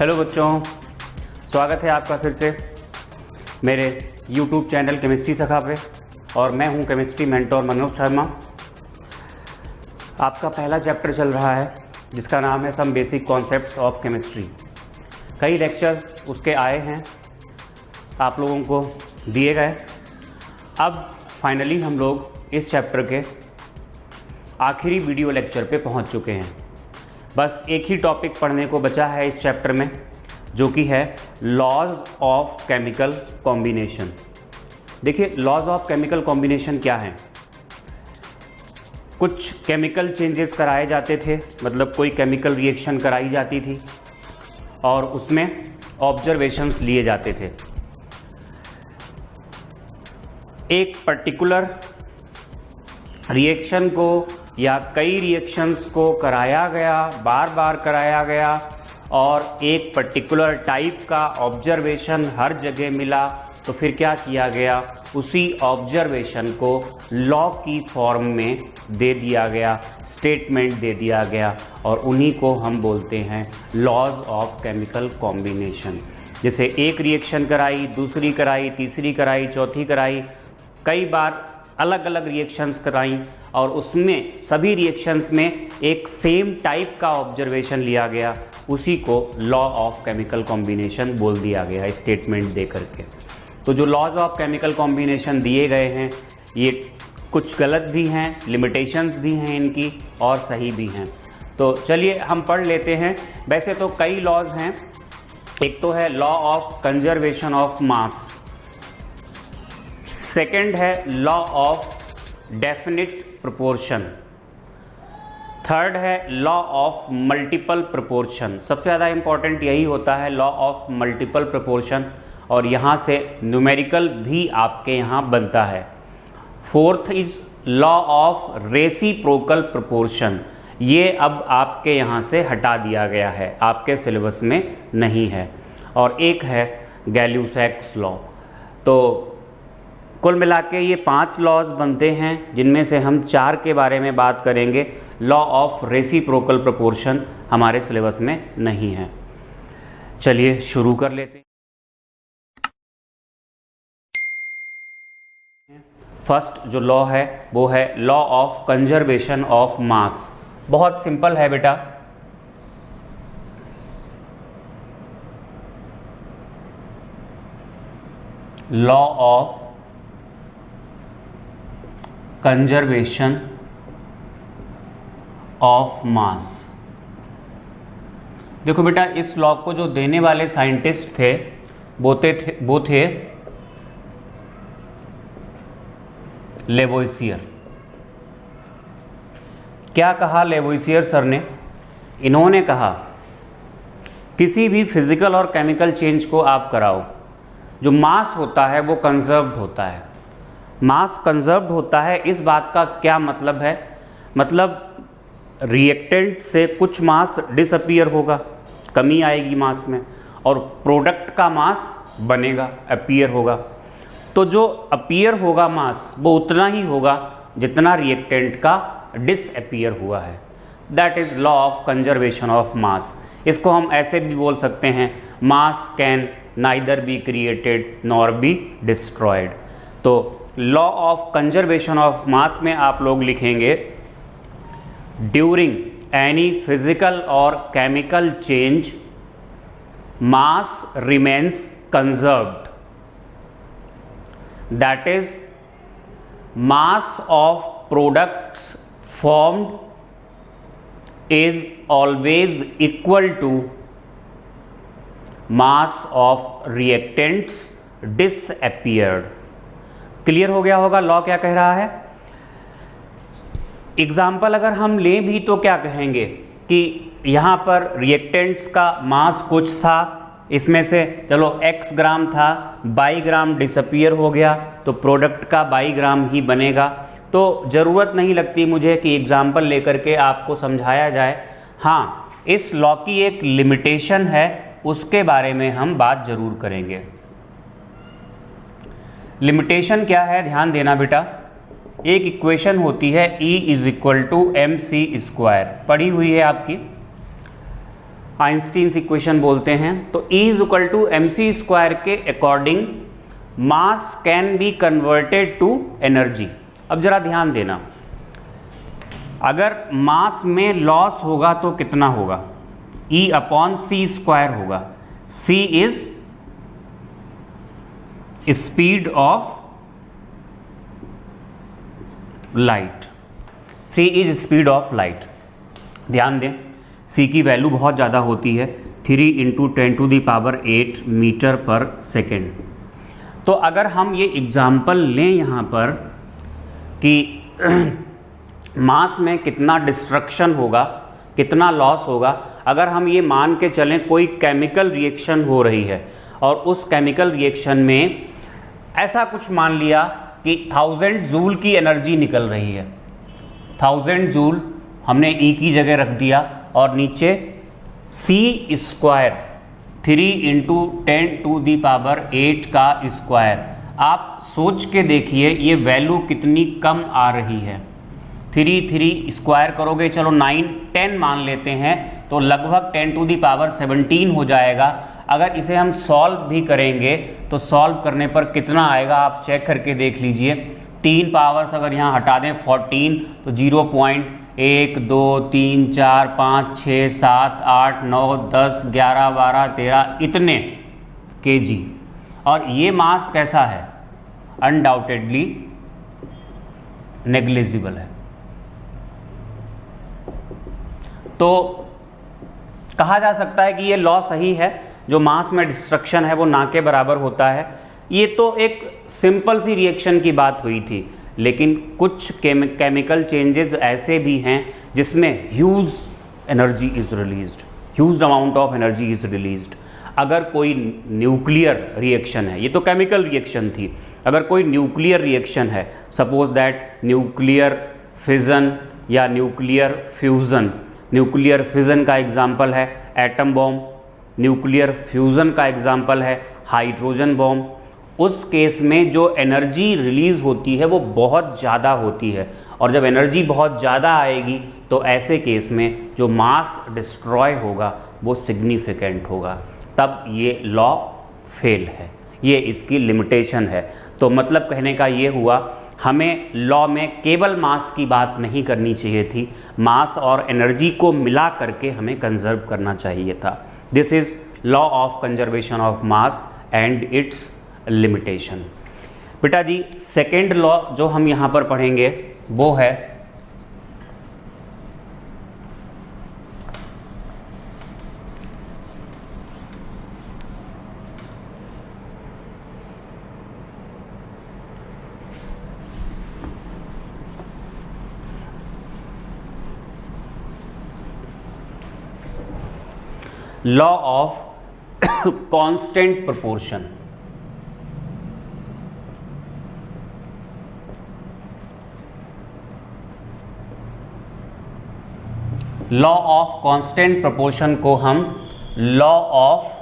Hello बच्चों, स्वागत है आपका फिर से मेरे YouTube चैनल केमिस्ट्री सखा पे। और मैं हूं केमिस्ट्री मेंटोर मनोज शर्मा। आपका पहला चैप्टर चल रहा है जिसका नाम है some basic concepts of chemistry. कई लेक्चर्स उसके आए हैं, आप लोगों को दिए गए। अब फाइनली हम लोग इस चैप्टर के आखिरी वीडियो लेक्चर पे पहुंच चुके हैं। बस एक ही टॉपिक पढ़ने को बचा है इस चैप्टर में, जो कि है लॉज ऑफ केमिकल कॉम्बिनेशन। देखिए, लॉज ऑफ केमिकल कॉम्बिनेशन क्या है। कुछ केमिकल चेंजेस कराए जाते थे, मतलब कोई केमिकल रिएक्शन कराई जाती थी और उसमें ऑब्जर्वेशंस लिए जाते थे। एक पर्टिकुलर रिएक्शन को या कई रिएक्शंस को कराया गया, बार बार कराया गया और एक पर्टिकुलर टाइप का ऑब्जर्वेशन हर जगह मिला, तो फिर क्या किया गया, उसी ऑब्जर्वेशन को लॉ की फॉर्म में दे दिया गया, स्टेटमेंट दे दिया गया, और उन्हीं को हम बोलते हैं लॉज ऑफ केमिकल कॉम्बिनेशन। जैसे एक रिएक्शन कराई, दूसरी कराई, तीसरी कराई, चौथी कराई, कई बार अलग अलग रिएक्शंस कराई और उसमें सभी रिएक्शंस में एक सेम टाइप का ऑब्जर्वेशन लिया गया, उसी को लॉ ऑफ केमिकल कॉम्बिनेशन बोल दिया गया स्टेटमेंट दे करके। तो जो लॉज ऑफ केमिकल कॉम्बिनेशन दिए गए हैं, ये कुछ गलत भी हैं, लिमिटेशंस भी हैं इनकी, और सही भी हैं। तो चलिए हम पढ़ लेते हैं। वैसे तो कई लॉज हैं। एक तो है law of conservation of mass, second है law of definite proportion, third है लॉ ऑफ मल्टीपल प्रोपोर्शन। सबसे ज़्यादा इंपॉर्टेंट यही होता है लॉ ऑफ मल्टीपल प्रोपोर्शन, और यहाँ से न्यूमेरिकल भी आपके यहाँ बनता है। Fourth is law of reciprocal proportion. ये अब आपके यहाँ से हटा दिया गया है, आपके सिलेबस में नहीं है। और एक है गैल्यूसैक्स लॉ। तो कुल मिला के ये 5 लॉज बनते हैं, जिनमें से हम 4 के बारे में बात करेंगे। लॉ ऑफ रेसिप्रोकल प्रोपोर्शन हमारे सिलेबस में नहीं है। चलिए शुरू कर लेते हैं। फर्स्ट जो लॉ है वो है लॉ ऑफ कंजर्वेशन ऑफ मास। बहुत सिंपल है बेटा। लॉ ऑफ कंजर्वेशन ऑफ मास। देखो बेटा, इस लॉ को जो देने वाले साइंटिस्ट थे वो थे लेवोइसियर। क्या कहा लेवोइसियर सर ने? इन्होंने कहा किसी भी फिजिकल और केमिकल चेंज को आप कराओ, जो मास होता है वो कंजर्व्ड होता है। मास कंजर्व्ड होता है, इस बात का क्या मतलब है? मतलब रिएक्टेंट से कुछ मास डिसअपीयर होगा, कमी आएगी मास में, और प्रोडक्ट का मास बनेगा, अपीयर होगा। तो जो अपीयर होगा मास वो उतना ही होगा जितना रिएक्टेंट का डिसअपीयर हुआ है। That is law of conservation of mass. इसको हम ऐसे भी बोल सकते हैं, mass can neither be created nor be destroyed. तो law of conservation of mass में आप लोग लिखेंगे, ड्यूरिंग एनी फिजिकल और chemical change mass remains conserved. That is mass of products formed is always equal to mass of reactants disappeared. Clear हो गया होगा law क्या कह रहा है। एग्जाम्पल अगर हम लें भी तो क्या कहेंगे कि यहाँ पर रिएक्टेंट्स का मास कुछ था, इसमें से चलो x ग्राम था, 22 ग्राम डिसअपीयर हो गया, तो प्रोडक्ट का 22 ग्राम ही बनेगा। तो ज़रूरत नहीं लगती मुझे कि एग्जाम्पल लेकर के आपको समझाया जाए। हाँ, इस लॉ की एक लिमिटेशन है, उसके बारे में हम बात ज़रूर करेंगे। लिमिटेशन क्या है, ध्यान देना बेटा। एक इक्वेशन होती है E = mc², पढ़ी हुई है आपकी। आइंस्टीन्स इक्वेशन बोलते हैं। तो E is equal to mc square के according mass can be converted to energy. अब जरा ध्यान देना, अगर मास में लॉस होगा तो कितना होगा? E अपॉन सी स्क्वायर होगा। C is speed of light, C is speed of light. ध्यान दें, C की वैल्यू बहुत ज़्यादा होती है, 3 इंटू 10⁸ मीटर पर सेकेंड। तो अगर हम ये एग्जाम्पल लें यहाँ पर कि मास में कितना डिस्ट्रक्शन होगा, कितना लॉस होगा, अगर हम ये मान के चलें कोई केमिकल रिएक्शन हो रही है और उस केमिकल रिएक्शन में ऐसा कुछ मान लिया कि 1000 जूल की एनर्जी निकल रही है, 1000 जूल हमने E की जगह रख दिया और नीचे C स्क्वायर 3 इंटू 10⁸ का स्क्वायर। आप सोच के देखिए ये वैल्यू कितनी कम आ रही है। 3 स्क्वायर करोगे, चलो 9 10 मान लेते हैं, तो लगभग 10⁻17 हो जाएगा। अगर इसे हम सॉल्व भी करेंगे तो सॉल्व करने पर कितना आएगा आप चेक करके देख लीजिए। 3 पावर्स अगर यहाँ हटा दें 14, तो 0.1 2 3 4 5 6 7 8 9 10 11 12 13 इतने kg। और ये मास कैसा है? अनडाउटेडली नेग्लिजिबल है। तो कहा जा सकता है कि ये लॉ सही है, जो मास में डिस्ट्रक्शन है वो ना के बराबर होता है। ये तो एक सिंपल सी रिएक्शन की बात हुई थी, लेकिन कुछ केमिकल चेंजेस ऐसे भी हैं जिसमें huge energy is released, huge amount of energy is released. अगर कोई न्यूक्लियर रिएक्शन है, ये तो केमिकल रिएक्शन थी, अगर कोई न्यूक्लियर रिएक्शन है, सपोज दैट न्यूक्लियर फिजन या न्यूक्लियर फ्यूज़न। न्यूक्लियर फिजन का एग्जाम्पल है एटम बॉम्ब, न्यूक्लियर फ्यूज़न का एग्जाम्पल है हाइड्रोजन बॉम्ब। उस केस में जो एनर्जी रिलीज होती है वो बहुत ज़्यादा होती है, और जब एनर्जी बहुत ज़्यादा आएगी तो ऐसे केस में जो मास डिस्ट्रॉय होगा वो सिग्निफिकेंट होगा, तब ये लॉ फेल है, ये इसकी लिमिटेशन है। तो मतलब कहने का ये हुआ, हमें लॉ में केवल मास की बात नहीं करनी चाहिए थी, मास और एनर्जी को मिला करके हमें कंजर्व करना चाहिए था। This is law of conservation of mass and it's limitation. बेटा जी, सेकेंड लॉ जो हम यहाँ पर पढ़ेंगे वो है law of constant proportion. Law of constant proportion को हम लॉ ऑफ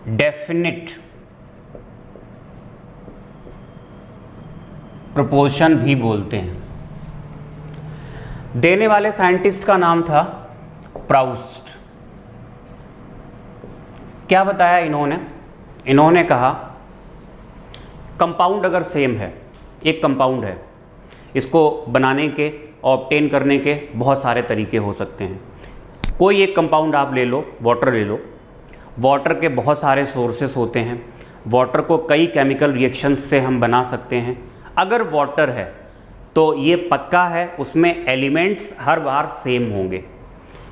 डेफिनिट प्रोपोर्शन भी बोलते हैं। देने वाले साइंटिस्ट का नाम था प्राउस्ट। क्या बताया इन्होंने? इन्होंने कहा कंपाउंड अगर सेम है, एक कंपाउंड है, इसको बनाने के, ऑब्टेन करने के बहुत सारे तरीके हो सकते हैं। कोई एक कंपाउंड आप ले लो, वाटर ले लो, वाटर के बहुत सारे सोर्सेस होते हैं, वाटर को कई केमिकल रिएक्शंस से हम बना सकते हैं। अगर वाटर है तो ये पक्का है उसमें एलिमेंट्स हर बार सेम होंगे।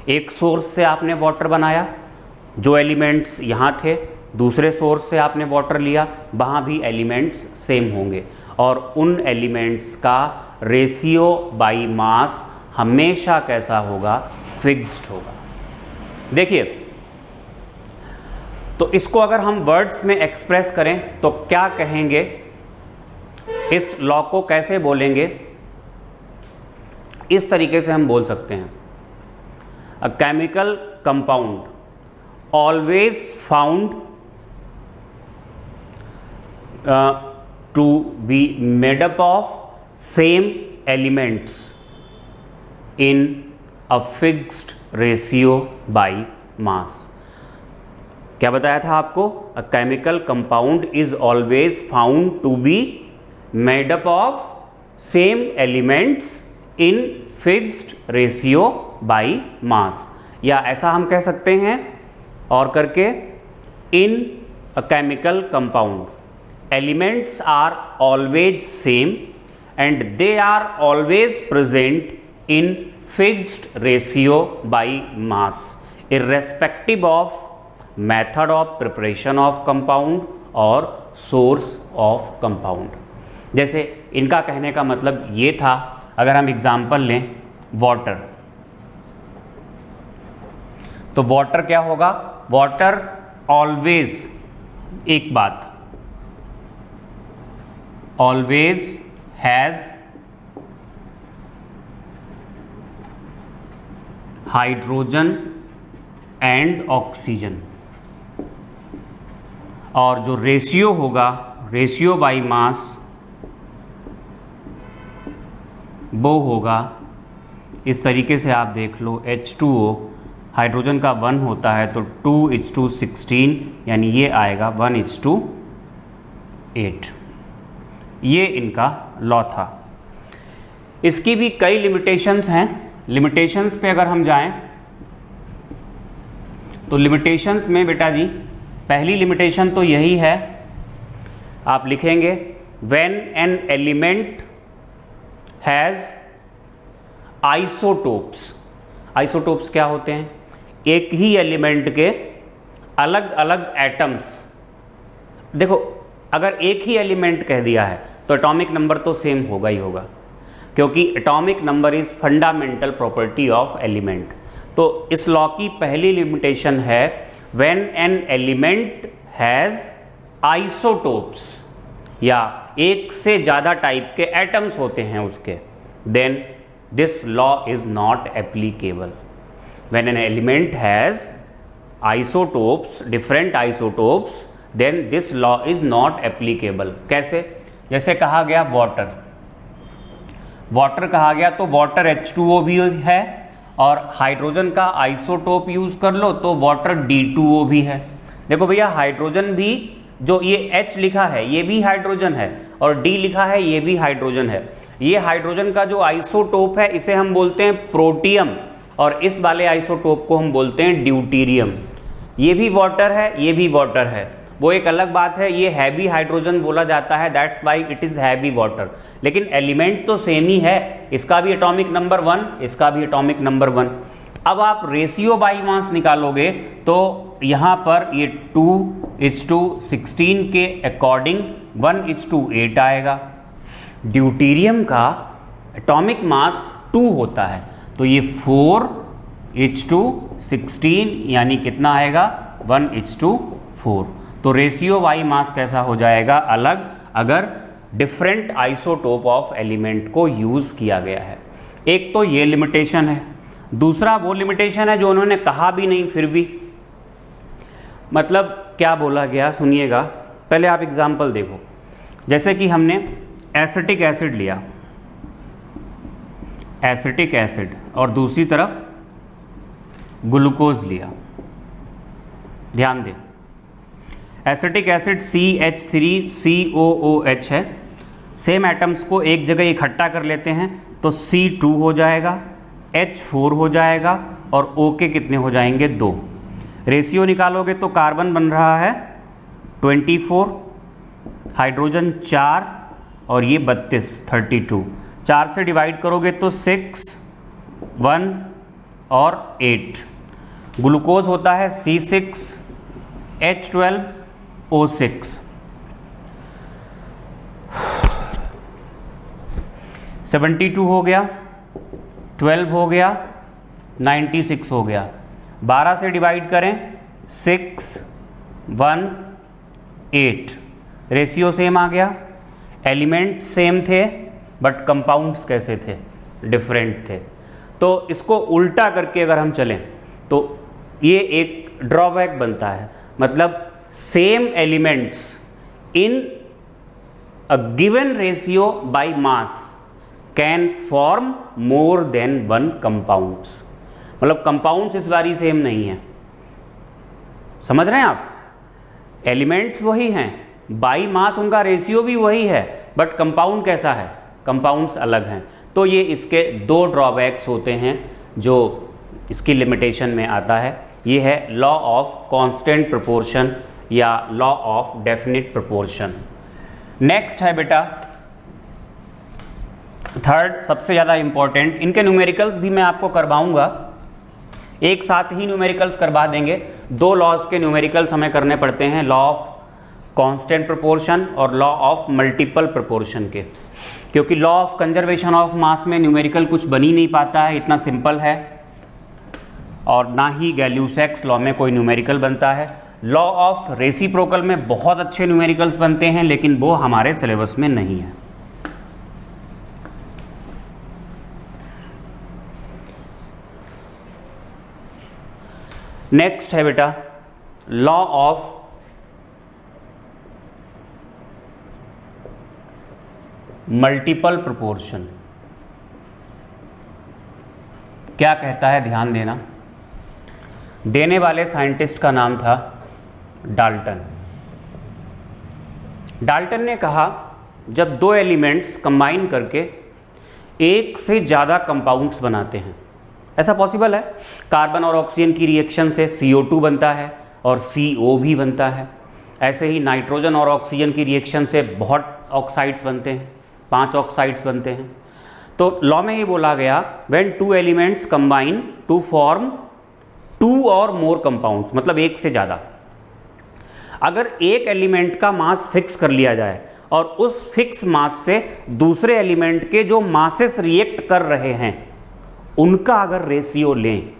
एक सोर्स से आपने वाटर बनाया, जो एलिमेंट्स यहाँ थे, दूसरे सोर्स से आपने वाटर लिया, वहाँ भी एलिमेंट्स सेम होंगे, और उन एलिमेंट्स का रेशियो बाई मास हमेशा कैसा होगा? फिक्स्ड होगा। देखिए, तो इसको अगर हम वर्ड्स में एक्सप्रेस करें तो क्या कहेंगे? इस लॉ को कैसे बोलेंगे? इस तरीके से हम बोल सकते हैं, अ chemical compound always found to be made up of same elements in a fixed ratio by mass. क्या बताया था आपको? A chemical compound is always found to be made up of same elements in fixed ratio by mass, या ऐसा हम कह सकते हैं और करके, in a chemical compound elements are always same and they are always present in fixed ratio by mass irrespective of method of preparation of compound और source of compound। जैसे इनका कहने का मतलब ये था, अगर हम एग्जाम्पल लें वाटर, तो वाटर क्या होगा? वाटर ऑलवेज, एक बात, always has hydrogen and oxygen, और जो रेशियो होगा, रेशियो बाई मास, वो होगा इस तरीके से, आप देख लो H2O, हाइड्रोजन का 1 होता है तो 2:16, यानी ये आएगा 1:8। ये इनका लॉ था। इसकी भी कई लिमिटेशंस हैं। लिमिटेशंस पे अगर हम जाएं तो लिमिटेशंस में बेटा जी पहली लिमिटेशन तो यही है, आप लिखेंगे when an element has isotopes. Isotopes क्या होते हैं? एक ही एलिमेंट के अलग अलग एटम्स। देखो, अगर एक ही एलिमेंट कह दिया है तो एटॉमिक नंबर तो सेम होगा ही होगा, क्योंकि atomic number is fundamental property of element. तो इस लॉ की पहली लिमिटेशन है when an element has isotopes, या एक से ज़्यादा टाइप के एटम्स होते हैं उसके, then this law is not applicable. When an element has isotopes, different isotopes, then this law is not applicable. कैसे? जैसे कहा गया वाटर, वाटर कहा गया तो वाटर H2O भी है, और हाइड्रोजन का आइसोटोप यूज कर लो तो वाटर D2O भी है। देखो भैया, हाइड्रोजन भी, जो ये H लिखा है ये भी हाइड्रोजन है, और D लिखा है ये भी हाइड्रोजन है। ये हाइड्रोजन का जो आइसोटोप है इसे हम बोलते हैं प्रोटियम, और इस वाले आइसोटोप को हम बोलते हैं ड्यूटीरियम। ये भी वाटर है, ये भी वाटर है, वो एक अलग बात है, ये हैवी हाइड्रोजन बोला जाता है, that's why it is heavy water, लेकिन एलिमेंट तो सेम ही है। इसका भी एटॉमिक नंबर 1, इसका भी एटॉमिक नंबर 1। अब आप रेशियो बाई मास निकालोगे तो यहाँ पर ये 2:16 के अकॉर्डिंग 1:8 आएगा। ड्यूटीरियम का एटॉमिक मास 2 होता है, तो ये 4:16 यानी कितना आएगा? 1:4। तो रेशियो बाई मास कैसा हो जाएगा? अलग, अगर डिफरेंट आइसोटोप ऑफ एलिमेंट को यूज किया गया है। एक तो ये लिमिटेशन है, दूसरा वो लिमिटेशन है जो उन्होंने कहा भी नहीं फिर भी, मतलब क्या बोला गया सुनिएगा। पहले आप एग्जाम्पल देखो, जैसे कि हमने एसिटिक एसिड लिया, एसिटिक एसिड, और दूसरी तरफ ग्लूकोज लिया। ध्यान दें, एसिटिक एसिड CH3COOH है, सेम एटम्स को एक जगह इकट्ठा कर लेते हैं तो C2 हो जाएगा, H4 हो जाएगा, और O के कितने हो जाएंगे? 2। रेशियो निकालोगे तो कार्बन बन रहा है 24, हाइड्रोजन 4, और ये 32। 4 से डिवाइड करोगे तो 6, 1 और 8। ग्लूकोज होता है C6H12O6। 72 हो गया, 12 हो गया, 96 हो गया। 12 से डिवाइड करें 6, 1, 8। रेशियो सेम आ गया, एलिमेंट सेम थे, बट कंपाउंड्स कैसे थे? डिफरेंट थे। तो इसको उल्टा करके अगर हम चलें तो ये एक ड्रॉबैक बनता है, मतलब same elements in a given ratio by mass can form more than 1 compounds. मतलब कंपाउंड्स इस बारी सेम नहीं है, समझ रहे हैं आप? एलिमेंट्स वही हैं, बाई मास उनका रेशियो भी वही है, बट कंपाउंड कैसा है, कंपाउंड्स अलग हैं। तो ये इसके दो ड्रॉबैक्स होते हैं जो इसकी लिमिटेशन में आता है। ये है लॉ ऑफ कांस्टेंट प्रोपोर्शन या law of definite proportion. Next है बेटा थर्ड, सबसे ज़्यादा इंपॉर्टेंट, इनके न्यूमेरिकल्स भी मैं आपको करवाऊंगा, एक साथ ही न्यूमेरिकल्स करवा देंगे। दो लॉज के न्यूमेरिकल्स हमें करने पड़ते हैं, लॉ ऑफ कांस्टेंट प्रोपोर्शन और लॉ ऑफ मल्टीपल प्रोपोर्शन के, क्योंकि law of conservation of mass में न्यूमेरिकल कुछ बन ही नहीं पाता है, इतना सिंपल है, और ना ही गैल्यूसेक्स लॉ में कोई न्यूमेरिकल बनता है। लॉ ऑफ रेसिप्रोकल में बहुत अच्छे न्यूमेरिकल्स बनते हैं, लेकिन वो हमारे सिलेबस में नहीं है। नेक्स्ट है बेटा लॉ ऑफ मल्टीपल प्रोपोर्शन। क्या कहता है, ध्यान देना। देने वाले साइंटिस्ट का नाम था डाल्टन। डाल्टन ने कहा जब दो एलिमेंट्स कंबाइन करके एक से ज़्यादा कंपाउंड्स बनाते हैं, ऐसा पॉसिबल है, कार्बन और ऑक्सीजन की रिएक्शन से CO2 बनता है और CO भी बनता है। ऐसे ही नाइट्रोजन और ऑक्सीजन की रिएक्शन से बहुत ऑक्साइड्स बनते हैं, 5 ऑक्साइड्स बनते हैं। तो लॉ में ये बोला गया when two elements combine to form 2 और मोर कंपाउंड्स, मतलब एक से ज़्यादा। अगर एक एलिमेंट का मास फिक्स कर लिया जाए और उस फिक्स मास से दूसरे एलिमेंट के जो मासेस रिएक्ट कर रहे हैं उनका अगर रेशियो लें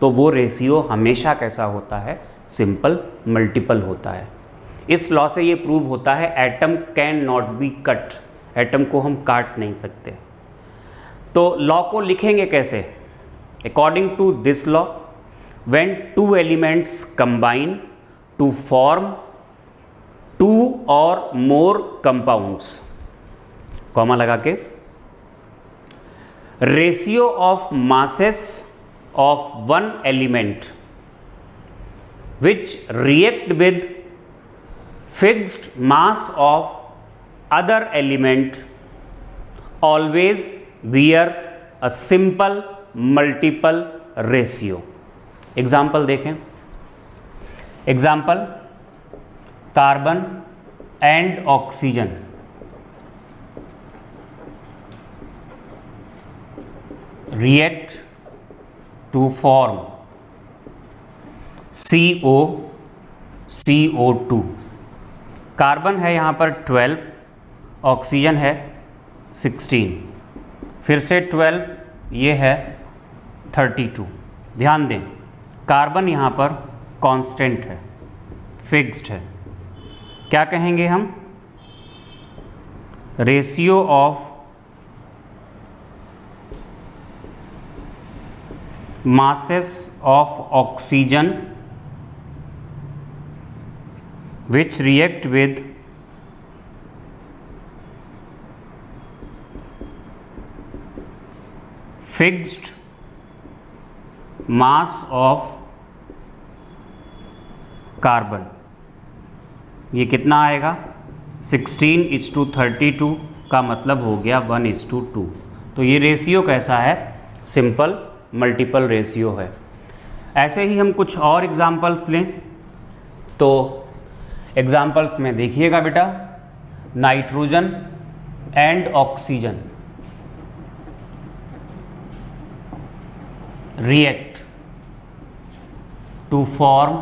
तो वो रेशियो हमेशा कैसा होता है, सिंपल मल्टीपल होता है। इस लॉ से ये प्रूव होता है atom can not be cut, atom को हम काट नहीं सकते। तो लॉ को लिखेंगे कैसे, according to this law when two elements combine to form 2 और मोर कंपाउंड्स, कॉमा लगा के, ratio of masses of one element which react with fixed mass of other element always bear a simple multiple ratio। Example देखें, example carbon and oxygen react to form CO2। Carbon है यहाँ पर 12, oxygen है 16, फिर से 12, ये है 32। ध्यान दें कार्बन यहाँ पर कांस्टेंट है, फिक्स्ड है। क्या कहेंगे हम, ratio of masses of oxygen which react with fixed mass of carbon. ये कितना आएगा, 16:32 का मतलब हो गया 1:2। तो ये रेशियो कैसा है, सिंपल मल्टीपल रेशियो है। ऐसे ही हम कुछ और एग्जाम्पल्स लें, तो एग्जाम्पल्स में देखिएगा बेटा, nitrogen and oxygen react to form,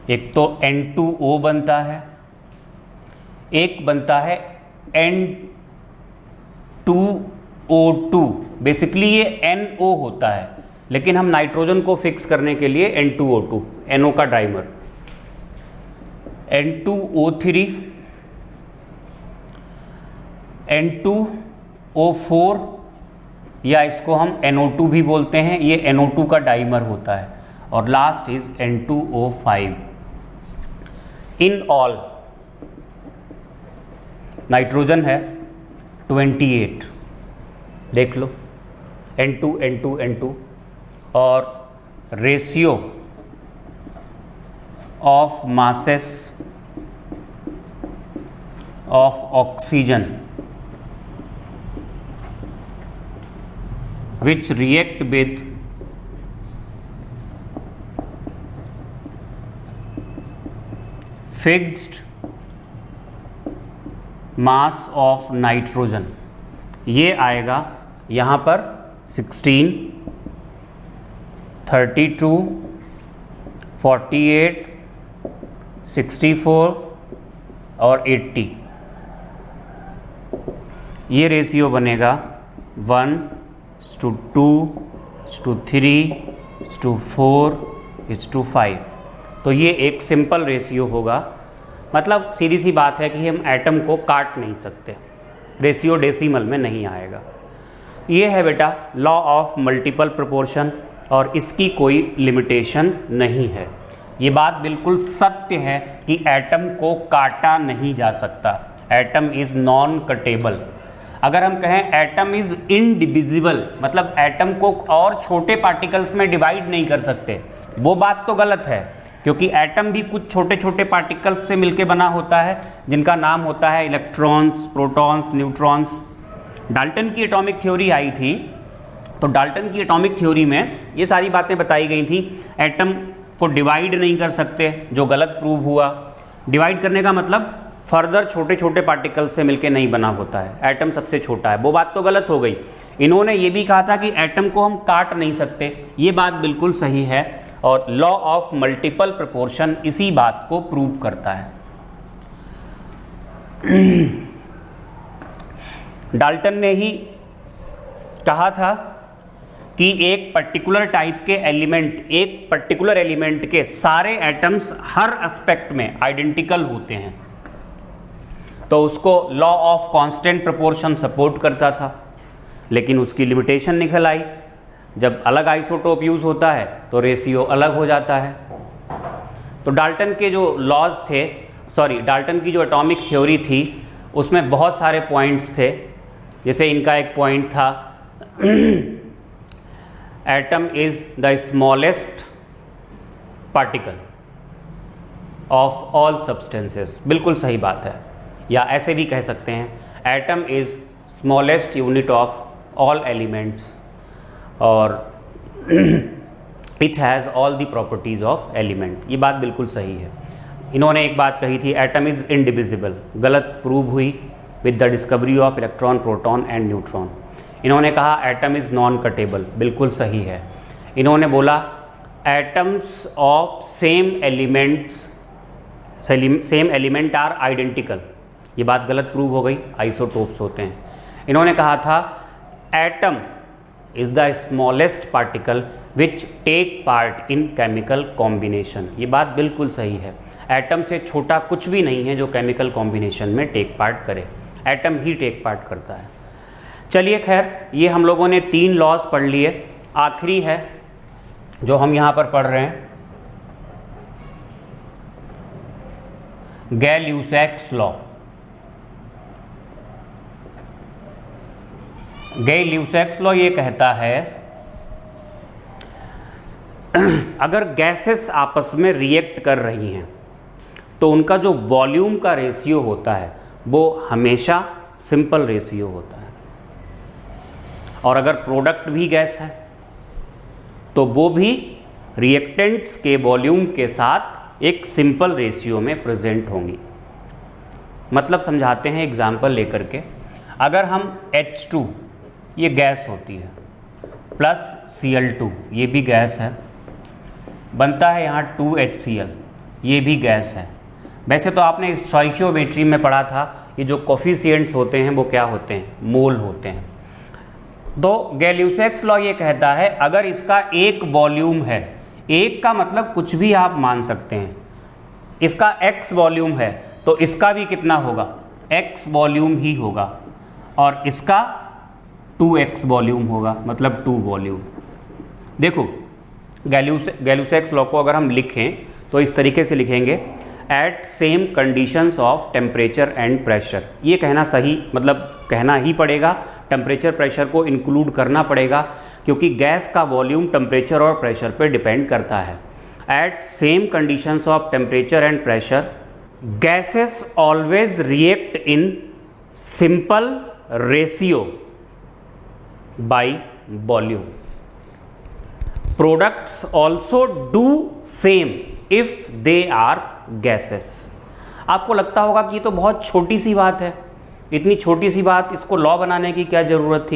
एक तो N2O बनता है, एक बनता है N2O2। बेसिकली ये NO होता है, लेकिन हम नाइट्रोजन को फिक्स करने के लिए N2O2, NO का डाइमर, N2O3, N2O4 या इसको हम NO2 भी बोलते हैं, ये NO2 का डाइमर होता है, और last is N2O5। In all nitrogen है 28, देख लो, N2 और ratio of masses of oxygen which react with fixed mass of nitrogen, ये आएगा यहाँ पर 16, 32, 48, 64 और 80। ये रेशियो बनेगा 1:2:3:4:5। तो ये एक सिंपल रेशियो होगा। मतलब सीधी सी बात है कि हम एटम को काट नहीं सकते, रेशियो डेसिमल में नहीं आएगा। ये है बेटा लॉ ऑफ मल्टीपल प्रोपोर्शन और इसकी कोई लिमिटेशन नहीं है। ये बात बिल्कुल सत्य है कि एटम को काटा नहीं जा सकता, एटम इज नॉन कटेबल। अगर हम कहें एटम इज इनडिविजिबल, मतलब एटम को और छोटे पार्टिकल्स में डिवाइड नहीं कर सकते, वो बात तो गलत है, क्योंकि एटम भी कुछ छोटे छोटे पार्टिकल्स से मिलकर बना होता है जिनका नाम होता है इलेक्ट्रॉन्स, प्रोटॉन्स, न्यूट्रॉन्स। डाल्टन की एटॉमिक थ्योरी आई थी, तो डाल्टन की एटॉमिक थ्योरी में ये सारी बातें बताई गई थी। एटम को डिवाइड नहीं कर सकते, जो गलत प्रूव हुआ। डिवाइड करने का मतलब फर्दर छोटे छोटे पार्टिकल से मिलकर नहीं बना होता है, एटम सबसे छोटा है, वो बात तो गलत हो गई। इन्होंने ये भी कहा था कि एटम को हम काट नहीं सकते, ये बात बिल्कुल सही है और लॉ ऑफ मल्टीपल प्रोपोर्शन इसी बात को प्रूव करता है। डाल्टन ने ही कहा था कि एक पर्टिकुलर टाइप के एलिमेंट, एक पर्टिकुलर एलिमेंट के सारे एटम्स हर एस्पेक्ट में आइडेंटिकल होते हैं, तो उसको law of constant proportion support करता था। लेकिन उसकी लिमिटेशन निकल आई, जब अलग आइसोटोप यूज होता है तो रेशियो अलग हो जाता है। तो डाल्टन के जो लॉज थे, डाल्टन की जो एटॉमिक थ्योरी थी उसमें बहुत सारे पॉइंट्स थे। जैसे इनका एक पॉइंट था atom is the smallest particle of all substances, बिल्कुल सही बात है। या ऐसे भी कह सकते हैं atom is smallest unit of all elements और it has all the properties of element. ये बात बिल्कुल सही है। इन्होंने एक बात कही थी एटम इज इनडिविजिबल, गलत प्रूव हुई with the discovery of electron, proton and neutron. इन्होंने कहा एटम इज नॉन कटेबल, बिल्कुल सही है। इन्होंने बोला atoms of same element are identical, ये बात गलत प्रूव हो गई, आइसोटोप्स होते हैं। इन्होंने कहा था atom is the smallest particle which take part in chemical combination, ये बात बिल्कुल सही है। एटम से छोटा कुछ भी नहीं है जो केमिकल कॉम्बिनेशन में टेक पार्ट करे, एटम ही टेक पार्ट करता है। चलिए खैर, ये हम लोगों ने 3 लॉज पढ़ लिए। आखिरी है जो हम यहाँ पर पढ़ रहे हैं, गैल-ल्यूसैक्स लॉ। गैल-ल्यूसैक्स लॉ ये कहता है अगर गैसेस आपस में रिएक्ट कर रही हैं तो उनका जो वॉल्यूम का रेशियो होता है वो हमेशा सिंपल रेशियो होता है, और अगर प्रोडक्ट भी गैस है तो वो भी रिएक्टेंट्स के वॉल्यूम के साथ एक सिंपल रेशियो में प्रेजेंट होंगी। मतलब समझाते हैं एग्जाम्पल लेकर के। अगर हम H2, ये गैस होती है, प्लस Cl2, ये भी गैस है, बनता है यहाँ 2HCl, ये भी गैस है। वैसे तो आपने स्टोइकियोमेट्री में पढ़ा था, ये जो कोफिशिएंट्स होते हैं वो क्या होते हैं, मोल होते हैं। तो गैल-ल्यूसैक्स लॉ ये कहता है अगर इसका एक वॉल्यूम है, एक का मतलब कुछ भी आप मान सकते हैं, इसका x वॉल्यूम है तो इसका भी कितना होगा, x वॉल्यूम ही होगा, और इसका 2x वॉल्यूम होगा, मतलब 2 वॉल्यूम। देखो गैल-ल्यूसैक्स लॉ को अगर हम लिखें तो इस तरीके से लिखेंगे, at same conditions of temperature and pressure. ये कहना सही, मतलब कहना ही पड़ेगा, टेम्परेचर प्रेशर को इंक्लूड करना पड़ेगा, क्योंकि गैस का वॉल्यूम टेम्परेचर और प्रेशर पे डिपेंड करता है। At same conditions of temperature and pressure gases always react in simple ratio by volume. Products also do same if they are gases. आपको लगता होगा कि ये तो बहुत छोटी सी बात है, इतनी छोटी सी बात, इसको लॉ बनाने की क्या ज़रूरत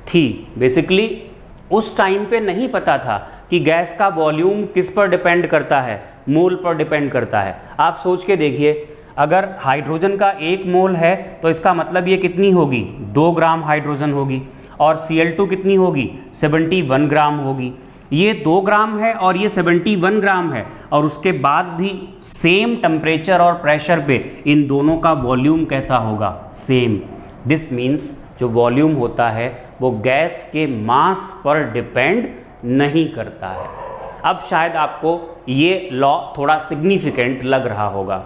थी। बेसिकली उस टाइम पे नहीं पता था कि गैस का वॉल्यूम किस पर डिपेंड करता है, मोल पर डिपेंड करता है। आप सोच के देखिए, अगर हाइड्रोजन का 1 मोल है तो इसका मतलब ये कितनी होगी, 2 ग्राम हाइड्रोजन होगी, और Cl2 कितनी होगी, 71 ग्राम होगी। ये 2 ग्राम है और ये 71 ग्राम है, और उसके बाद भी सेम टेम्परेचर और प्रेशर पे इन दोनों का वॉल्यूम कैसा होगा, सेम। दिस मीन्स जो वॉल्यूम होता है वो गैस के मास पर डिपेंड नहीं करता है। अब शायद आपको ये लॉ थोड़ा सिग्निफिकेंट लग रहा होगा,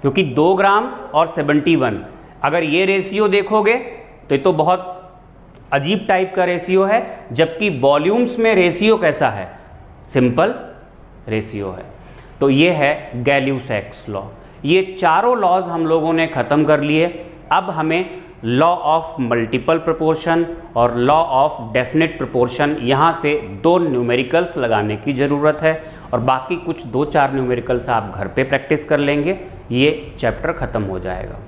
क्योंकि 2 ग्राम और 71, अगर ये रेशियो देखोगे तो ये तो बहुत अजीब टाइप का रेशियो है, जबकि वॉल्यूम्स में रेशियो कैसा है, सिंपल रेशियो है। तो ये है गैल्यूसैक्स लॉ। ये चारों लॉज हम लोगों ने ख़त्म कर लिए। अब हमें लॉ ऑफ मल्टीपल प्रोपोर्शन और लॉ ऑफ डेफिनेट प्रोपोर्शन, यहाँ से 2 न्यूमेरिकल्स लगाने की ज़रूरत है, और बाकी कुछ 2-4 न्यूमेरिकल्स आप घर पे प्रैक्टिस कर लेंगे, ये चैप्टर ख़त्म हो जाएगा।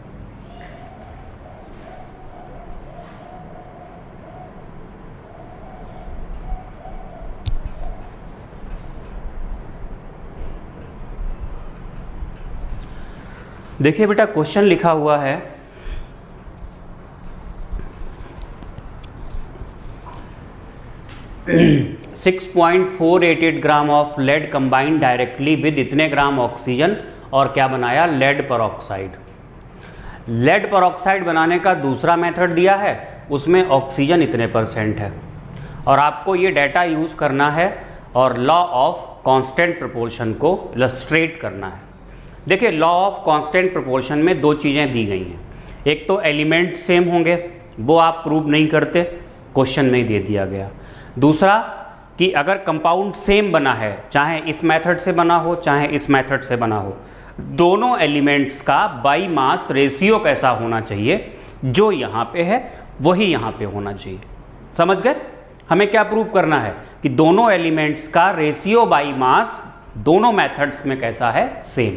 देखिए बेटा, क्वेश्चन लिखा हुआ है 6.488 gram of lead combined directly with इतने ग्राम ऑक्सीजन, और क्या बनाया, लेड परऑक्साइड। लेड परऑक्साइड बनाने का दूसरा मेथड दिया है, उसमें ऑक्सीजन इतने % है, और आपको ये डाटा यूज़ करना है और लॉ ऑफ कांस्टेंट प्रोपोर्शन को इलस्ट्रेट करना है। देखिए, लॉ ऑफ कांस्टेंट प्रोपोर्शन में 2 चीज़ें दी गई हैं। एक तो एलिमेंट सेम होंगे, वो आप प्रूव नहीं करते, क्वेश्चन में दे दिया गया। दूसरा कि अगर कंपाउंड सेम बना है, चाहे इस मेथड से बना हो चाहे इस मेथड से बना हो, दोनों एलिमेंट्स का बाई मास रेशियो कैसा होना चाहिए, जो यहाँ पे है वही यहाँ पे होना चाहिए। समझ गए? हमें क्या प्रूव करना है कि दोनों एलिमेंट्स का रेशियो बाई मास दोनों मेथड्स में कैसा है, सेम।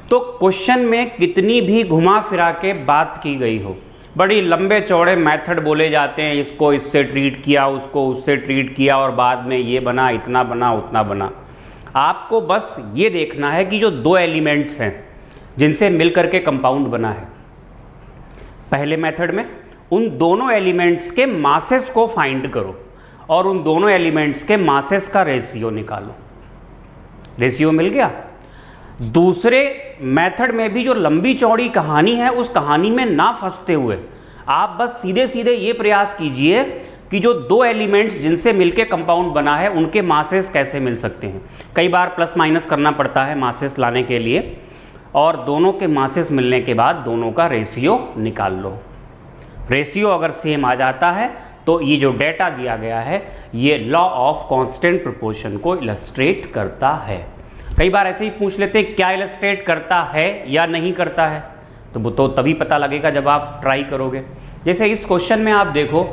तो क्वेश्चन में कितनी भी घुमा फिरा के बात की गई हो, बड़ी लंबे चौड़े मेथड बोले जाते हैं, इसको इससे ट्रीट किया, उसको उससे ट्रीट किया, और बाद में ये बना, इतना बना, उतना बना। आपको बस ये देखना है कि जो 2 एलिमेंट्स हैं जिनसे मिलकर के कंपाउंड बना है, पहले मेथड में उन दोनों एलिमेंट्स के मासेस को फाइंड करो और उन दोनों एलिमेंट्स के मासेस का रेशियो निकालो। रेशियो मिल गया। दूसरे मेथड में भी जो लंबी चौड़ी कहानी है, उस कहानी में ना फंसते हुए आप बस सीधे सीधे ये प्रयास कीजिए कि जो 2 एलिमेंट्स जिनसे मिलके कंपाउंड बना है उनके मासेस कैसे मिल सकते हैं। कई बार प्लस माइनस करना पड़ता है मासेस लाने के लिए, और दोनों के मासेस मिलने के बाद दोनों का रेशियो निकाल लो। रेशियो अगर सेम आ जाता है तो ये जो डेटा दिया गया है ये लॉ ऑफ कांस्टेंट प्रोपोर्शन को इलस्ट्रेट करता है। कई बार ऐसे ही पूछ लेते हैं क्या इलस्ट्रेट करता है या नहीं करता है, तो वो तो तभी पता लगेगा जब आप ट्राई करोगे। जैसे इस क्वेश्चन में आप देखो,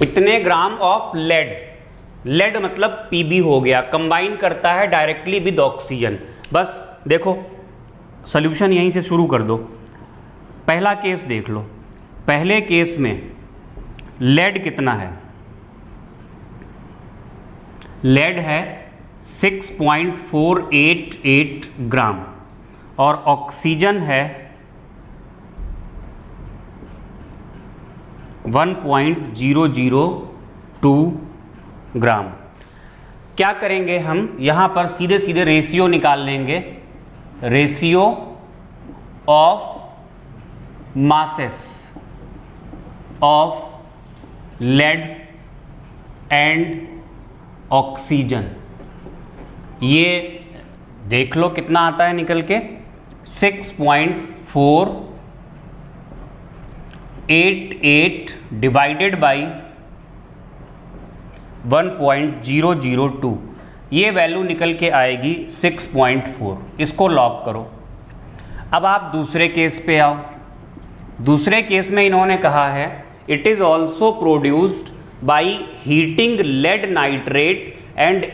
इतने ग्राम ऑफ लेड, लेड मतलब पीबी हो गया, कंबाइन करता है डायरेक्टली विद ऑक्सीजन। बस देखो सॉल्यूशन यहीं से शुरू कर दो। पहला केस देख लो, पहले केस में लेड कितना है, लेड है 6.488 ग्राम और ऑक्सीजन है 1.002 ग्राम। क्या करेंगे हम, यहां पर सीधे सीधे रेशियो निकाल लेंगे, ratio of masses of lead and oxygen. ये देख लो कितना आता है निकल के 6.488 डिवाइडेड बाई 1.002, ये वैल्यू निकल के आएगी 6.4। इसको लॉक करो। अब आप दूसरे केस पे आओ। दूसरे केस में इन्होंने कहा है it is also produced by heating lead nitrate and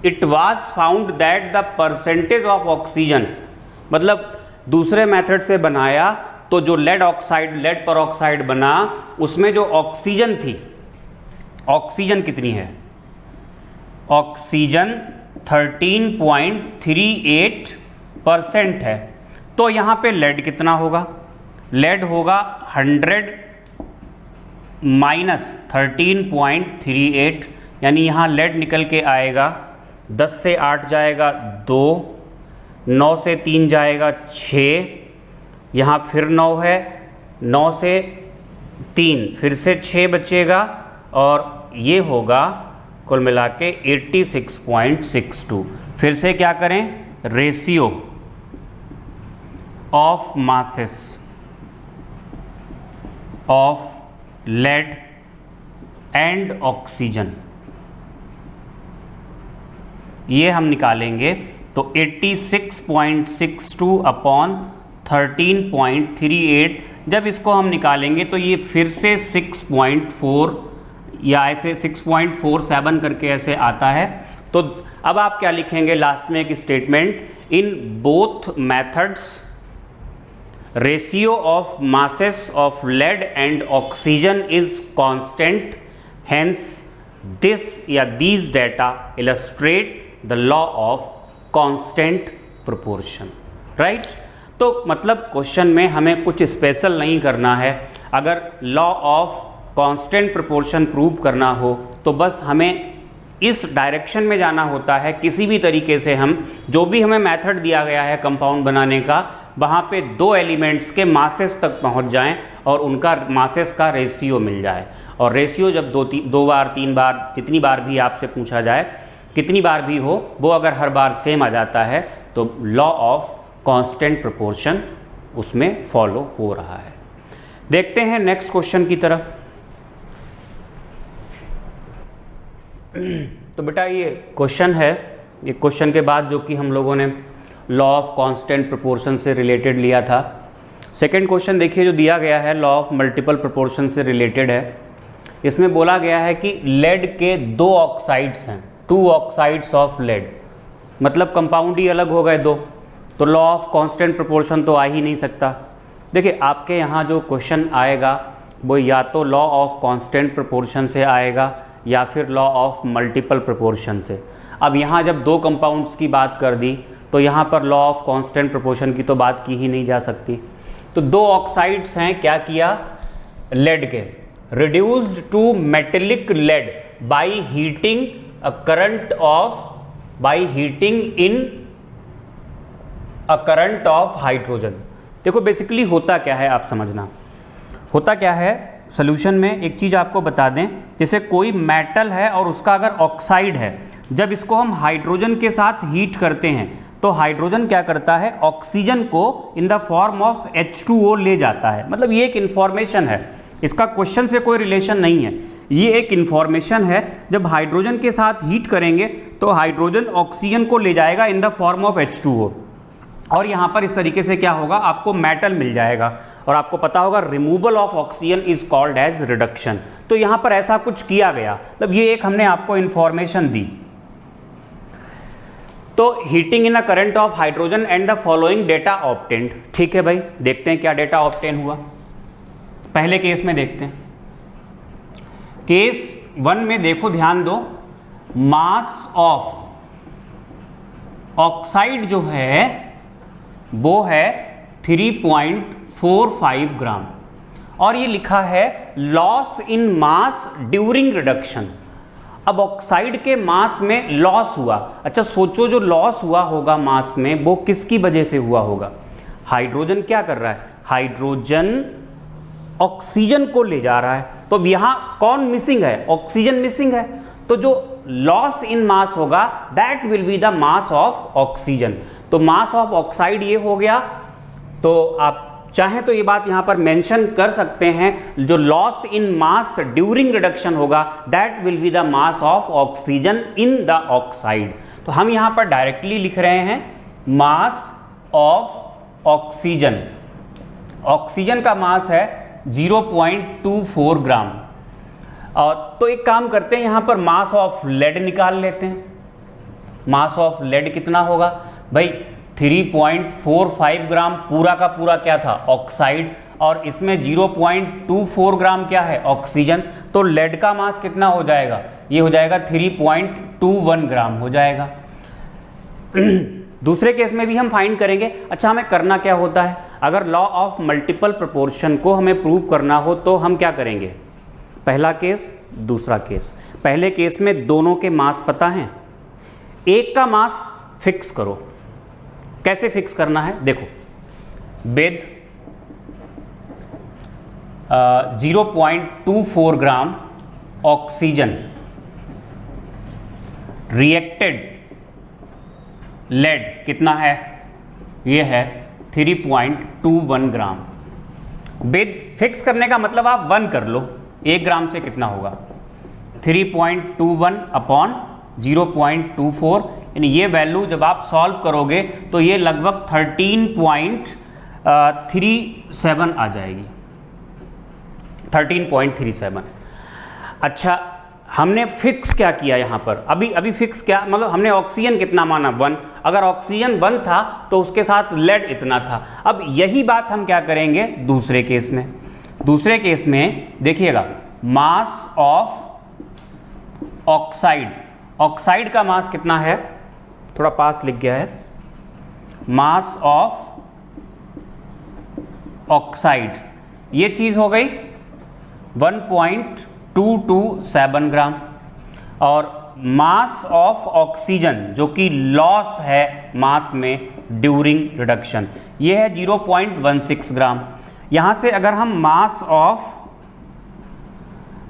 it was found that the percentage of oxygen, मतलब दूसरे मेथड से बनाया तो जो लेड पर ऑक्साइड बना उसमें जो ऑक्सीजन थी, ऑक्सीजन कितनी है, ऑक्सीजन 13.38% है। तो यहां पे लेड कितना होगा, लेड होगा 100 माइनस 13.38, यानी यहां लेड निकल के आएगा 10 से 8 जाएगा 2, 9 से 3 जाएगा 6, यहाँ फिर 9 है, 9 से 3 फिर से 6 बचेगा और ये होगा कुल मिला के 86.62। फिर से क्या करें, ratio of masses of lead and oxygen, ये हम निकालेंगे तो 86.62 अपॉन 13.38, जब इसको हम निकालेंगे तो ये फिर से 6.4 या ऐसे 6.47 करके ऐसे आता है। तो अब आप क्या लिखेंगे लास्ट में एक statement, in both methods ratio of masses of lead and oxygen is constant, hence this या these data illustrate the law of constant proportion, right. तो मतलब क्वेश्चन में हमें कुछ स्पेशल नहीं करना है। अगर law of constant proportion prove करना हो तो बस हमें इस डायरेक्शन में जाना होता है। किसी भी तरीके से हम जो भी हमें मेथड दिया गया है कंपाउंड बनाने का, वहाँ पे दो एलिमेंट्स के मासेस तक पहुँच जाएं और उनका मासेस का रेशियो मिल जाए। और रेशियो जब दो बार 3 बार जितनी बार भी आपसे पूछा जाए, कितनी बार भी हो, वो अगर हर बार सेम आ जाता है तो लॉ ऑफ कांस्टेंट प्रोपोर्शन उसमें फॉलो हो रहा है। देखते हैं नेक्स्ट क्वेश्चन की तरफ। तो बेटा ये क्वेश्चन है, ये क्वेश्चन के बाद जो कि हम लोगों ने लॉ ऑफ कांस्टेंट प्रोपोर्शन से रिलेटेड लिया था। सेकंड क्वेश्चन देखिए जो दिया गया है लॉ ऑफ मल्टीपल प्रोपोर्शन से रिलेटेड है। इसमें बोला गया है कि लेड के 2 ऑक्साइड्स हैं, 2 ऑक्साइड्स ऑफ लेड, मतलब कंपाउंड ही अलग हो गए 2, तो लॉ ऑफ कांस्टेंट प्रोपोर्शन तो आ ही नहीं सकता। देखिए आपके यहाँ जो क्वेश्चन आएगा वो या तो लॉ ऑफ कांस्टेंट प्रोपोर्शन से आएगा या फिर लॉ ऑफ मल्टीपल प्रोपोर्शन से। अब यहाँ जब 2 कंपाउंड्स की बात कर दी तो यहाँ पर लॉ ऑफ कांस्टेंट प्रोपोर्शन की तो बात की ही नहीं जा सकती। तो 2 ऑक्साइड्स हैं, क्या किया, लेड के, reduced to metallic lead by heating a current of hydrogen. देखो बेसिकली होता क्या है आप समझना, होता क्या है सोल्यूशन में एक चीज आपको बता दें, जैसे कोई मेटल है और उसका अगर ऑक्साइड है, जब इसको हम हाइड्रोजन के साथ हीट करते हैं तो हाइड्रोजन क्या करता है, ऑक्सीजन को in the form of H2O ले जाता है। मतलब ये एक इंफॉर्मेशन है, इसका क्वेश्चन से कोई रिलेशन नहीं है, ये एक इंफॉर्मेशन है। जब हाइड्रोजन के साथ हीट करेंगे तो हाइड्रोजन ऑक्सीजन को ले जाएगा in the form of H2O, और यहाँ पर इस तरीके से क्या होगा, आपको मेटल मिल जाएगा। और आपको पता होगा removal of oxygen is called as reduction. तो यहाँ पर ऐसा कुछ किया गया, मतलब ये एक हमने आपको इंफॉर्मेशन दी। तो heating in a current of hydrogen and the following data obtained. ठीक है भाई, देखते हैं क्या डेटा ऑब्टेन हुआ। पहले केस में देखते हैं, केस 1 में देखो ध्यान दो, मास ऑफ ऑक्साइड जो है वो है 3.45 ग्राम, और ये लिखा है loss in mass during reduction. अब ऑक्साइड के मास में लॉस हुआ, अच्छा सोचो जो लॉस हुआ होगा मास में वो किसकी वजह से हुआ होगा, हाइड्रोजन क्या कर रहा है, हाइड्रोजन ऑक्सीजन को ले जा रहा है। तो अब यहां कौन मिसिंग है, ऑक्सीजन मिसिंग है, तो जो लॉस इन मास होगा that will be the mass of oxygen. तो मास ऑफ ऑक्साइड ये हो गया। तो आप चाहें तो ये बात यहां पर मेंशन कर सकते हैं, जो loss in mass during reduction होगा that will be the mass of oxygen in the oxide. तो हम यहां पर डायरेक्टली लिख रहे हैं मास ऑफ ऑक्सीजन। ऑक्सीजन का मास है 0.24 ग्राम। और तो एक काम करते हैं, यहां पर मास ऑफ लेड निकाल लेते हैं। मास ऑफ लेड कितना होगा भाई, 3.45 ग्राम पूरा का पूरा क्या था, ऑक्साइड, और इसमें 0.24 ग्राम क्या है, ऑक्सीजन। तो लेड का मास कितना हो जाएगा, ये हो जाएगा 3.21 ग्राम हो जाएगा। दूसरे केस में भी हम फाइंड करेंगे। अच्छा, हमें करना क्या होता है, अगर लॉ ऑफ मल्टीपल प्रोपोर्शन को हमें प्रूव करना हो तो हम क्या करेंगे, पहला केस दूसरा केस। पहले केस में दोनों के मास पता हैं, एक का मास फिक्स करो। कैसे फिक्स करना है, देखो, with 0.24 gram oxygen reacted lead कितना है, ये है 3.21 ग्राम। विद फिक्स करने का मतलब आप 1 कर लो, 1 ग्राम से कितना होगा 3.21 अपॉन 0.24, यानी ये वैल्यू जब आप सॉल्व करोगे तो ये लगभग 13.37 आ जाएगी, 13.37। अच्छा, हमने फिक्स क्या किया यहां पर, अभी फिक्स क्या, मतलब हमने ऑक्सीजन कितना माना 1। अगर ऑक्सीजन 1 था तो उसके साथ लेड इतना था। अब यही बात हम क्या करेंगे दूसरे केस में। दूसरे केस में देखिएगा, मास ऑफ ऑक्साइड, ऑक्साइड का मास कितना है, थोड़ा पास लिख गया है, मास ऑफ ऑक्साइड ये चीज हो गई 1.227 ग्राम, और मास ऑफ ऑक्सीजन जो कि लॉस है मास में ड्यूरिंग रिडक्शन, ये है 0.16 ग्राम। यहां से अगर हम मास ऑफ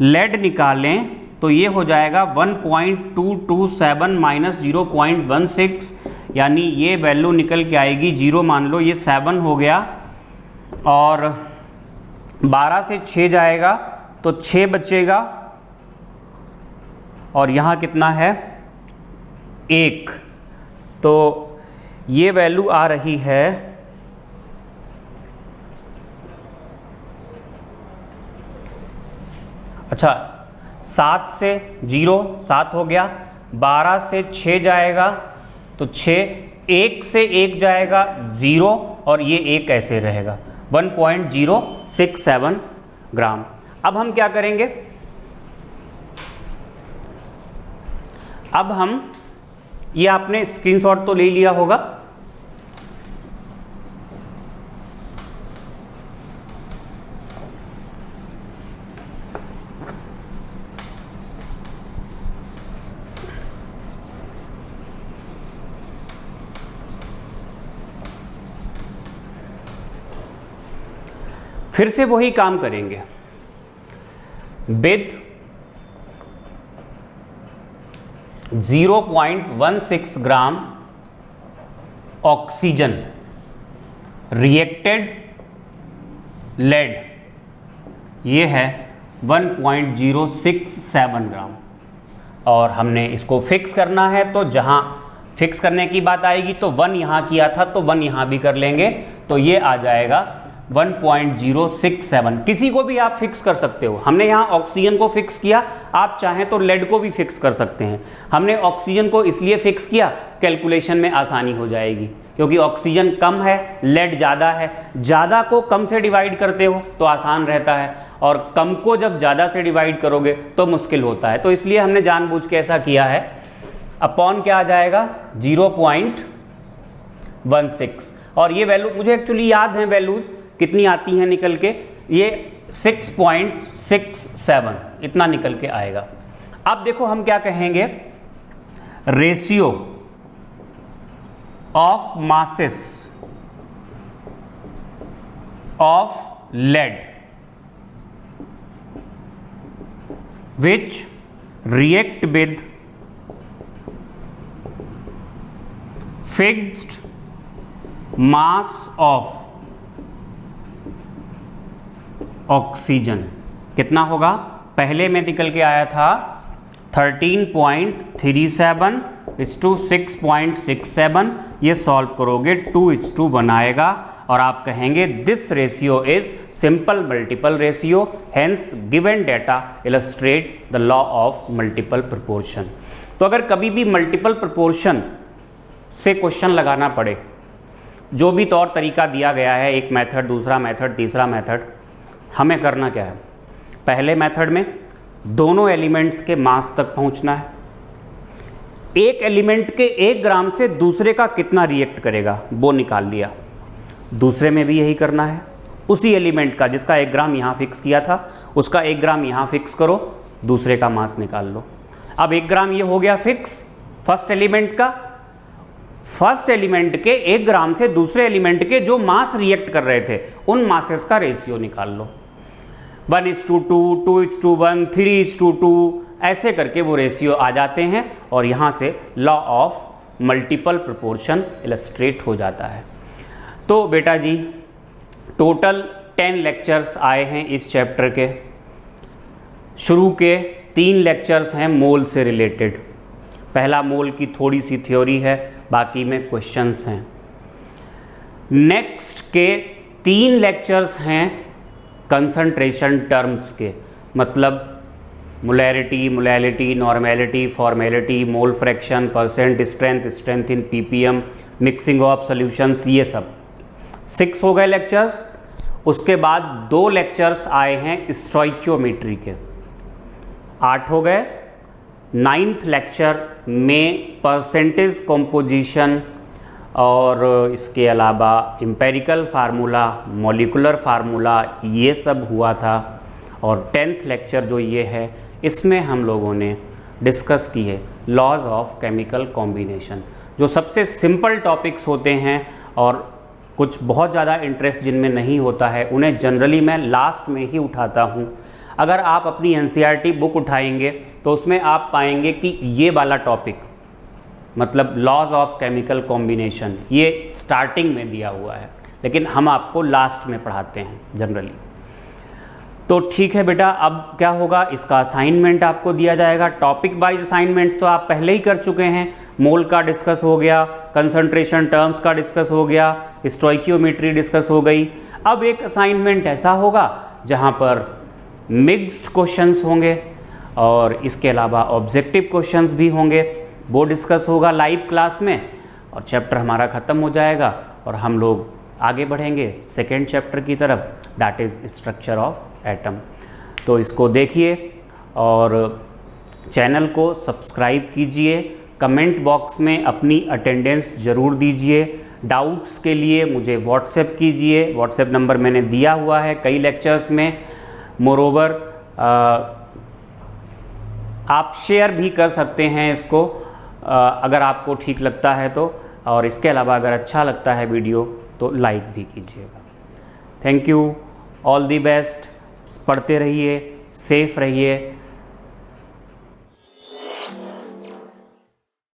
लेड निकालें तो ये हो जाएगा 1.227 माइनस 0.16, यानी ये वैल्यू निकल के आएगी 0 मान लो, ये 7 हो गया, और 12 से 6 जाएगा तो 6 बचेगा, और यहाँ कितना है 1। तो ये वैल्यू आ रही है अच्छा 7 से 0 7 हो गया, 12 से 6 जाएगा तो 6, 1 से 1 जाएगा 0, और ये 1 ऐसे रहेगा 1.067 ग्राम। अब हम क्या करेंगे, अब हम ये आपने स्क्रीनशॉट तो ले लिया होगा, फिर से वही काम करेंगे। With 0.16 gram oxygen reacted lead, ये है 1.067 ग्राम, और हमने इसको फिक्स करना है। तो जहां फिक्स करने की बात आएगी तो 1 यहां किया था तो 1 यहां भी कर लेंगे, तो ये आ जाएगा 1.067। किसी को भी आप फिक्स कर सकते हो, हमने यहाँ ऑक्सीजन को फिक्स किया, आप चाहें तो लेड को भी फिक्स कर सकते हैं। हमने ऑक्सीजन को इसलिए फिक्स किया, कैलकुलेशन में आसानी हो जाएगी, क्योंकि ऑक्सीजन कम है, लेड ज़्यादा है। ज़्यादा को कम से डिवाइड करते हो तो आसान रहता है, और कम को जब ज़्यादा से डिवाइड करोगे तो मुश्किल होता है। तो इसलिए हमने जानबूझ के ऐसा किया है। अपॉन क्या आ जाएगा 0.16, और ये वैल्यू मुझे एक्चुअली याद है, वैल्यूज कितनी आती हैं निकल के, ये 6.67 इतना निकल के आएगा। अब देखो हम क्या कहेंगे, ratio of masses of lead which react with fixed mass of oxygen. कितना होगा? पहले में निकल के आया था 13.37 इस टू 6.67। ये सॉल्व करोगे 2:1 आएगा और आप कहेंगे this ratio is simple multiple ratio, hence given data illustrate the law of multiple proportion. तो अगर कभी भी मल्टीपल प्रोपोर्शन से क्वेश्चन लगाना पड़े, जो भी तौर तरीका दिया गया है, एक मेथड, दूसरा मेथड, तीसरा मेथड, हमें करना क्या है? पहले मेथड में दोनों एलिमेंट्स के मास तक पहुंचना है। एक एलिमेंट के 1 ग्राम से दूसरे का कितना रिएक्ट करेगा वो निकाल लिया। दूसरे में भी यही करना है, उसी एलिमेंट का जिसका 1 ग्राम यहाँ फिक्स किया था उसका 1 ग्राम यहाँ फिक्स करो, दूसरे का मास निकाल लो। अब 1 ग्राम ये हो गया फिक्स फर्स्ट एलिमेंट का। फर्स्ट एलिमेंट के 1 ग्राम से दूसरे एलिमेंट के जो मास रिएक्ट कर रहे थे उन मासेस का रेशियो निकाल लो। 1:2, 2:1, 3:2, ऐसे करके वो रेशियो आ जाते हैं और यहाँ से law of multiple proportion illustrate हो जाता है। तो बेटा जी टोटल 10 लेक्चर्स आए हैं इस चैप्टर के। शुरू के 3 लेक्चर्स हैं मोल से रिलेटेड। पहला मोल की थोड़ी सी थ्योरी है, बाकी में क्वेश्चंस हैं। नेक्स्ट के 3 लेक्चर्स हैं कंसंट्रेशन टर्म्स के, मतलब molarity, molality, normality, formality, mole fraction, percent strength, strength in PPM, mixing of solutions, ये सब 6 हो गए लेक्चर्स। उसके बाद 2 लेक्चर्स आए हैं स्टोइकियोमेट्री के, 8 हो गए। 9th लेक्चर में परसेंटेज कंपोजिशन और इसके अलावा एम्पेरिकल फार्मूला, मॉलिक्यूलर फार्मूला, ये सब हुआ था। और 10th लेक्चर जो ये है इसमें हम लोगों ने डिस्कस की है लॉज ऑफ केमिकल कॉम्बिनेशन, जो सबसे सिंपल टॉपिक्स होते हैं और कुछ बहुत ज़्यादा इंटरेस्ट जिनमें नहीं होता है उन्हें जनरली मैं लास्ट में ही उठाता हूँ। अगर आप अपनी एनसीईआरटी बुक उठाएंगे तो उसमें आप पाएंगे कि ये वाला टॉपिक, मतलब लॉज ऑफ केमिकल कॉम्बिनेशन, ये स्टार्टिंग में दिया हुआ है, लेकिन हम आपको लास्ट में पढ़ाते हैं जनरली। तो ठीक है बेटा, अब क्या होगा, इसका असाइनमेंट आपको दिया जाएगा। टॉपिक वाइज असाइनमेंट्स तो आप पहले ही कर चुके हैं। मोल का डिस्कस हो गया, कंसंट्रेशन टर्म्स का डिस्कस हो गया, स्टोइकियोमेट्री डिस्कस हो गई। अब एक असाइनमेंट ऐसा होगा जहां पर मिक्स्ड क्वेश्चंस होंगे और इसके अलावा ऑब्जेक्टिव क्वेश्चंस भी होंगे, वो डिस्कस होगा लाइव क्लास में और चैप्टर हमारा ख़त्म हो जाएगा और हम लोग आगे बढ़ेंगे सेकेंड चैप्टर की तरफ, that is structure of atom. तो इसको देखिए और चैनल को सब्सक्राइब कीजिए। कमेंट बॉक्स में अपनी अटेंडेंस ज़रूर दीजिए। डाउट्स के लिए मुझे व्हाट्सएप कीजिए, व्हाट्सएप नंबर मैंने दिया हुआ है कई लेक्चर्स में। मोरोवर आप शेयर भी कर सकते हैं इसको अगर आपको ठीक लगता है तो, और इसके अलावा अगर अच्छा लगता है वीडियो तो लाइक भी कीजिएगा। Thank you, all the best. पढ़ते रहिए, सेफ रहिए।